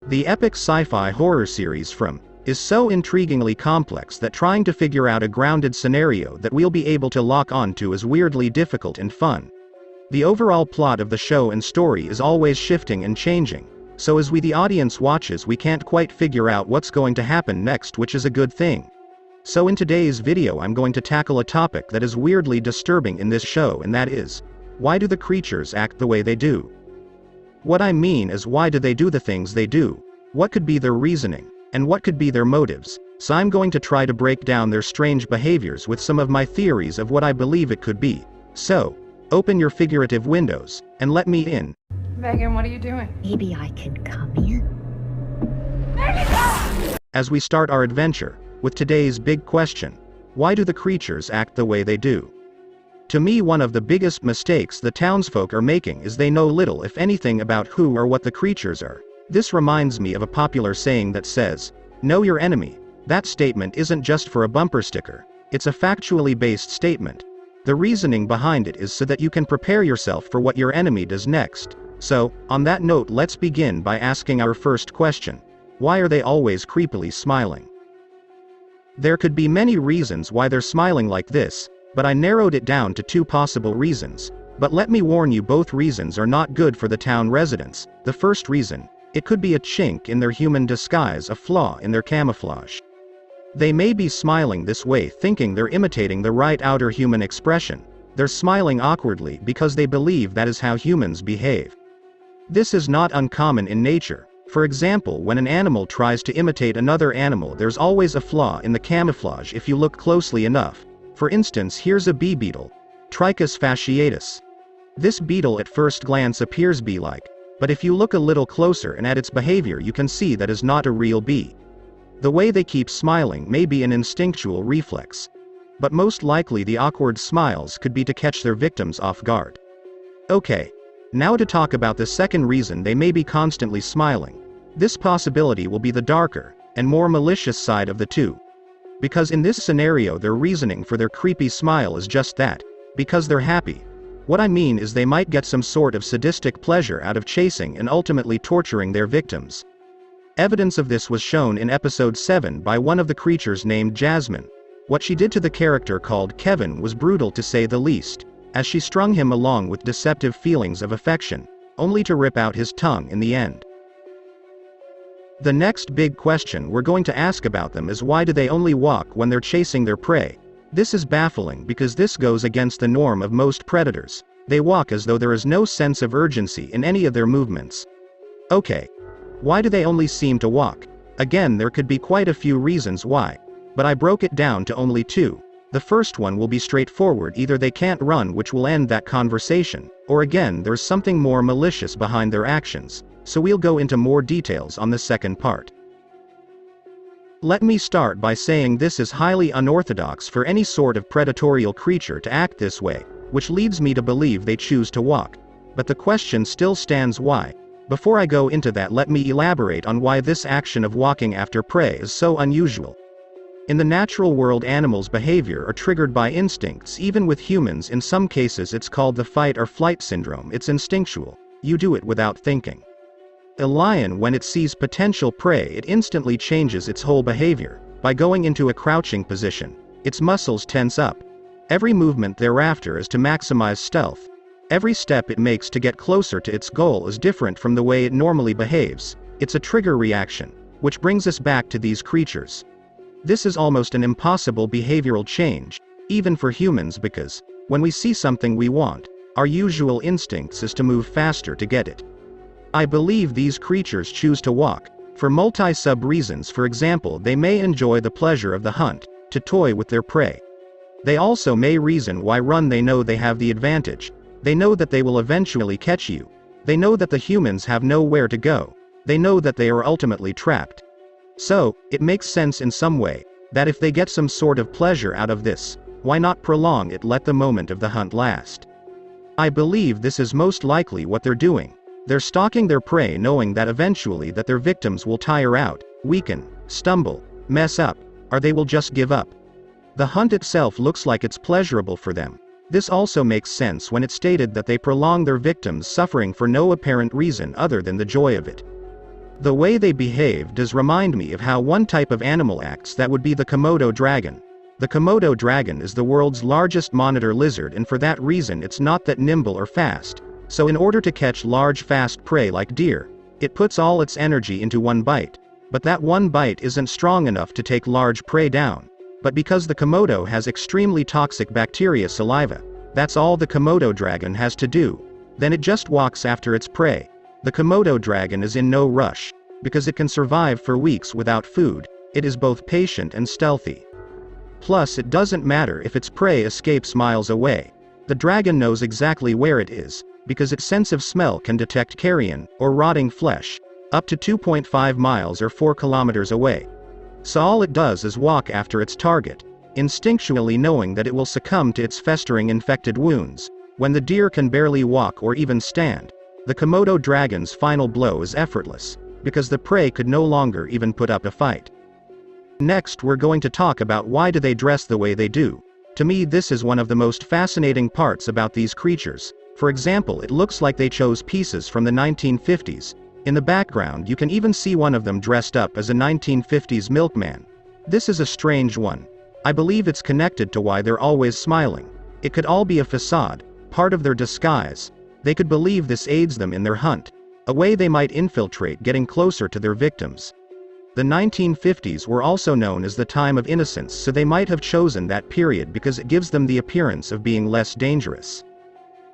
The EPIX sci-fi horror series from is so intriguingly complex that trying to figure out a grounded scenario that we'll be able to lock onto is weirdly difficult and fun. The overall plot of the show and story is always shifting and changing, so as we the audience watches we can't quite figure out what's going to happen next, which is a good thing. So in today's video I'm going to tackle a topic that is weirdly disturbing in this show, and that is, why do the creatures act the way they do? What I mean is, why do they do the things they do? What could be their reasoning? And what could be their motives? So I'm going to try to break down their strange behaviors with some of my theories of what I believe it could be. So, open your figurative windows, and let me in. Megan, what are you doing? Maybe I can come in. As we start our adventure, with today's big question, why do the creatures act the way they do? To me, one of the biggest mistakes the townsfolk are making is they know little if anything about who or what the creatures are. This reminds me of a popular saying that says, "Know your enemy." That statement isn't just for a bumper sticker, it's a factually based statement. The reasoning behind it is so that you can prepare yourself for what your enemy does next. So, on that note, let's begin by asking our first question. Why are they always creepily smiling? There could be many reasons why they're smiling like this, but I narrowed it down to two possible reasons. But let me warn you, both reasons are not good for the town residents. The first reason, it could be a chink in their human disguise, a flaw in their camouflage. They may be smiling this way thinking they're imitating the right outer human expression. They're smiling awkwardly because they believe that is how humans behave. This is not uncommon in nature. For example, when an animal tries to imitate another animal, there's always a flaw in the camouflage if you look closely enough. For instance, here's a bee beetle, Trichus fasciatus. This beetle at first glance appears bee-like, but if you look a little closer and at its behavior you can see that is not a real bee. The way they keep smiling may be an instinctual reflex, but most likely the awkward smiles could be to catch their victims off guard. Okay, now to talk about the second reason they may be constantly smiling. This possibility will be the darker and more malicious side of the two. Because in this scenario their reasoning for their creepy smile is just that, because they're happy. What I mean is they might get some sort of sadistic pleasure out of chasing and ultimately torturing their victims. Evidence of this was shown in episode 7 by one of the creatures named Jasmine. What she did to the character called Kevin was brutal to say the least, as she strung him along with deceptive feelings of affection, only to rip out his tongue in the end. The next big question we're going to ask about them is, why do they only walk when they're chasing their prey? This is baffling because this goes against the norm of most predators. They walk as though there is no sense of urgency in any of their movements. Okay. Why do they only seem to walk? Again, there could be quite a few reasons why, but I broke it down to only two. The first one will be straightforward: either they can't run, which will end that conversation, or again there's something more malicious behind their actions. So we'll go into more details on the second part. Let me start by saying this is highly unorthodox for any sort of predatorial creature to act this way, which leads me to believe they choose to walk. But the question still stands, why? Before I go into that, let me elaborate on why this action of walking after prey is so unusual. In the natural world, animals' behavior are triggered by instincts. Even with humans, in some cases it's called the fight or flight syndrome. It's instinctual. You do it without thinking. A lion, when it sees potential prey, it instantly changes its whole behavior. By going into a crouching position, its muscles tense up. Every movement thereafter is to maximize stealth. Every step it makes to get closer to its goal is different from the way it normally behaves. It's a trigger reaction, which brings us back to these creatures. This is almost an impossible behavioral change, even for humans, because when we see something we want, our usual instincts is to move faster to get it. I believe these creatures choose to walk for multi-sub reasons. For example, they may enjoy the pleasure of the hunt, to toy with their prey. They also may reason why run. They know they have the advantage. They know that they will eventually catch you. They know that the humans have nowhere to go. They know that they are ultimately trapped. So, it makes sense in some way, that if they get some sort of pleasure out of this, why not prolong it, let the moment of the hunt last? I believe this is most likely what they're doing. They're stalking their prey knowing that eventually that their victims will tire out, weaken, stumble, mess up, or they will just give up. The hunt itself looks like it's pleasurable for them. This also makes sense when it's stated that they prolong their victims' suffering for no apparent reason other than the joy of it. The way they behave does remind me of how one type of animal acts, that would be the Komodo dragon. The Komodo dragon is the world's largest monitor lizard, and for that reason it's not that nimble or fast. So in order to catch large fast prey like deer, it puts all its energy into one bite. But that one bite isn't strong enough to take large prey down. But because the Komodo has extremely toxic bacteria saliva, that's all the Komodo dragon has to do. Then it just walks after its prey. The Komodo dragon is in no rush. Because it can survive for weeks without food, it is both patient and stealthy. Plus, it doesn't matter if its prey escapes miles away. The dragon knows exactly where it is, because its sense of smell can detect carrion, or rotting flesh, up to 2.5 miles or 4 kilometers away. So all it does is walk after its target, instinctually knowing that it will succumb to its festering infected wounds. When the deer can barely walk or even stand, the Komodo dragon's final blow is effortless, because the prey could no longer even put up a fight. Next, we're going to talk about why do they dress the way they do. To me, this is one of the most fascinating parts about these creatures. For example, it looks like they chose pieces from the 1950s. In the background you can even see one of them dressed up as a 1950s milkman. This is a strange one. I believe it's connected to why they're always smiling. It could all be a facade, part of their disguise. They could believe this aids them in their hunt, a way they might infiltrate, getting closer to their victims. The 1950s were also known as the time of innocence, so they might have chosen that period because it gives them the appearance of being less dangerous.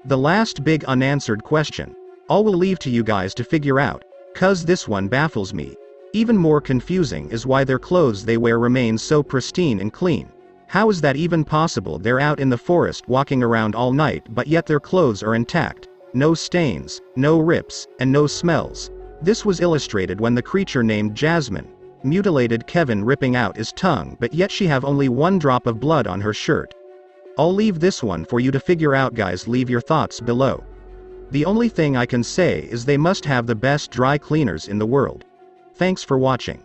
The last big unanswered question, all we'll leave to you guys to figure out, cause this one baffles me. Even more confusing is why their clothes they wear remain so pristine and clean. How is that even possible? They're out in the forest walking around all night, but yet their clothes are intact. No stains, no rips, and no smells. This was illustrated when the creature named Jasmine mutilated Kevin, ripping out his tongue, but yet she have only 1 drop of blood on her shirt. I'll leave this one for you to figure out, guys. Leave your thoughts below. The only thing I can say is they must have the best dry cleaners in the world. Thanks for watching.